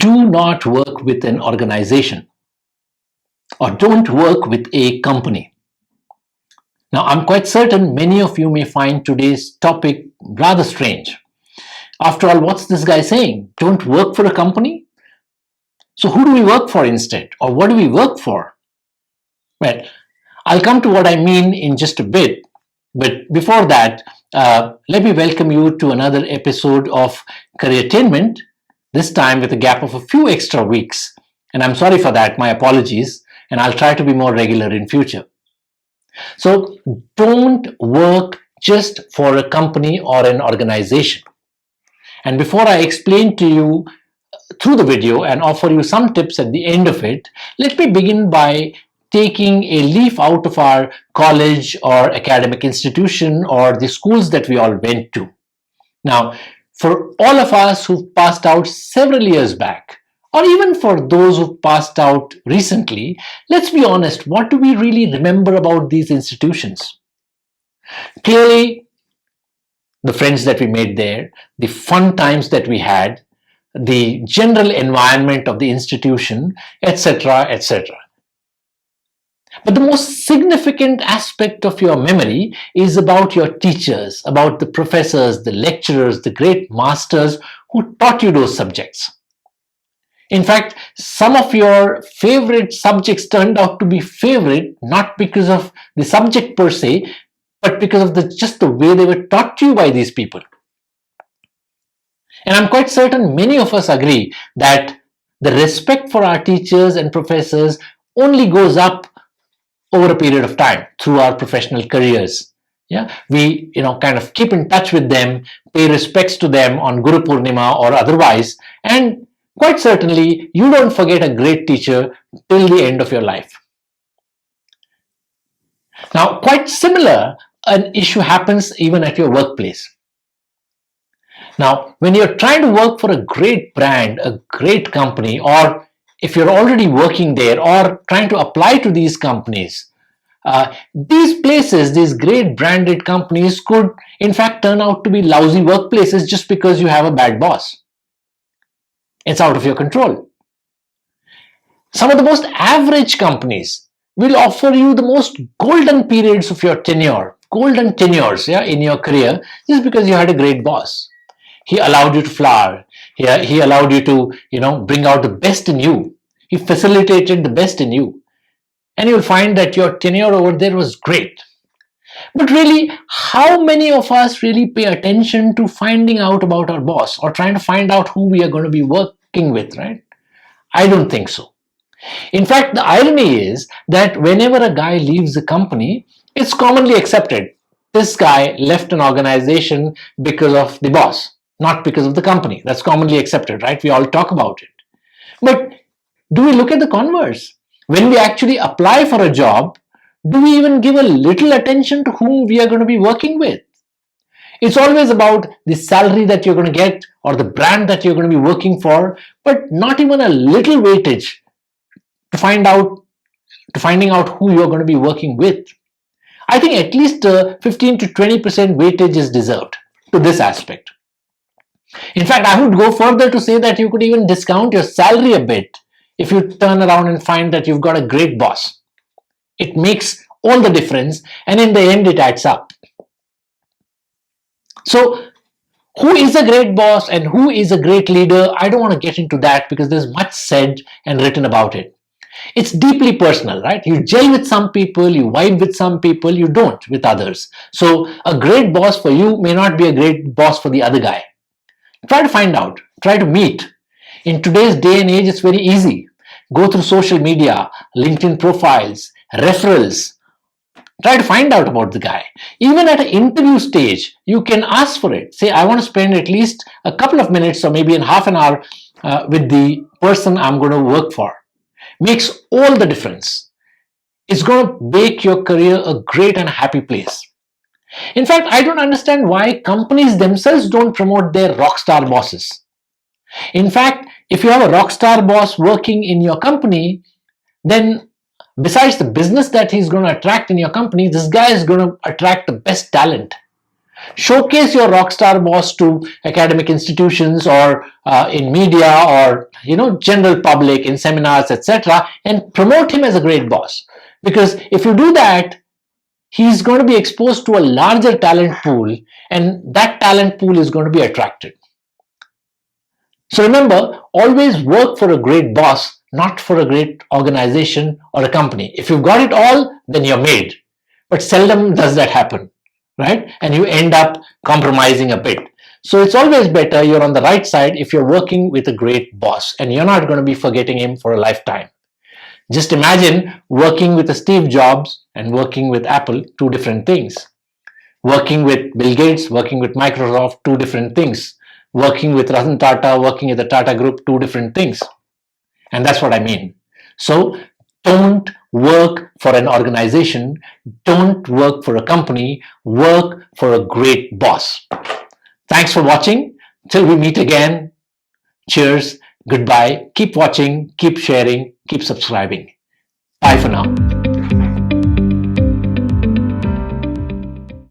do not work with an organization or don't work with a company. Now, I'm quite certain many of you may find today's topic rather strange. After all, what's this guy saying? Don't work for a company? So who do we work for instead? Or what do we work for? Well, I'll come to what I mean in just a bit. But before that, let me welcome you to another episode of Careertainment, this time with a gap of a few extra weeks. And I'm sorry for that, my apologies, and I'll try to be more regular in future. So don't work just for a company or an organization. And before I explain to you through the video and offer you some tips at the end of it, let me begin by taking a leaf out of our college or academic institution or the schools that we all went to. Now, for all of us who've passed out several years back, or even for those who've passed out recently, let's be honest, what do we really remember about these institutions? Clearly, the friends that we made there, the fun times that we had, the general environment of the institution, etc., etc. But the most significant aspect of your memory is about your teachers, about the professors, the lecturers, the great masters who taught you those subjects. In fact, some of your favorite subjects turned out to be favorite not because of the subject per se, but because of just the way they were taught to you by these people. And I'm quite certain many of us agree that the respect for our teachers and professors only goes up over a period of time through our professional careers. Yeah, we kind of keep in touch with them, pay respects to them on Guru Purnima or otherwise, and quite certainly you don't forget a great teacher till the end of your life. Now, quite similar, an issue happens even at your workplace. Now, when you're trying to work for a great brand, a great company, or if you're already working there or trying to apply to these companies, these places, these great branded companies could in fact turn out to be lousy workplaces just because you have a bad boss. It's out of your control. Some of the most average companies will offer you the most golden periods of your tenure, golden tenures in your career, just because you had a great boss. He allowed you to flower. He allowed you to, bring out the best in you. He facilitated the best in you. And you'll find that your tenure over there was great. But really, how many of us really pay attention to finding out about our boss or trying to find out who we are going to be working with, right? I don't think so. In fact, the irony is that whenever a guy leaves a company, it's commonly accepted. This guy left an organization because of the boss, not because of the company. That's commonly accepted, right? We all talk about it. But do we look at the converse? When we actually apply for a job, do we even give a little attention to whom we are going to be working with? It's always about the salary that you're going to get or the brand that you're going to be working for, but not even a little weightage to finding out who you're going to be working with. I think at least 15 to 20% weightage is deserved to this aspect. In fact, I would go further to say that you could even discount your salary a bit if you turn around and find that you've got a great boss. It makes all the difference, and in the end, it adds up. So, who is a great boss and who is a great leader? I don't want to get into that because there's much said and written about it. It's deeply personal, right? You gel with some people, you vibe with some people, you don't with others. So, a great boss for you may not be a great boss for the other guy. Try to find out, try to meet. In today's day and age, it's very easy. Go through social media, LinkedIn profiles, referrals. Try to find out about the guy. Even at an interview stage, you can ask for it. Say, I want to spend at least a couple of minutes or maybe in half an hour with the person I'm going to work for. Makes all the difference. It's going to make your career a great and happy place. In fact, I don't understand why companies themselves don't promote their rock star bosses. In fact, if you have a rock star boss working in your company, then besides the business that he's going to attract in your company, this guy is going to attract the best talent. Showcase your rockstar boss to academic institutions or in media or general public in seminars, etc., and promote him as a great boss. Because if you do that, he's going to be exposed to a larger talent pool, and that talent pool is going to be attracted. So remember, always work for a great boss, not for a great organization or a company. If you've got it all, then you're made. But seldom does that happen, right? And you end up compromising a bit. So it's always better you're on the right side if you're working with a great boss, and you're not going to be forgetting him for a lifetime. Just imagine working with a Steve Jobs and working with Apple, two different things. Working with Bill Gates, working with Microsoft, two different things. Working with Ratan Tata, working at the Tata Group, two different things. And that's what I mean. So don't work for an organization, don't work for a company, work for a great boss. Thanks for watching. Till we meet again, cheers, goodbye. Keep watching, keep sharing, keep subscribing. Bye for now.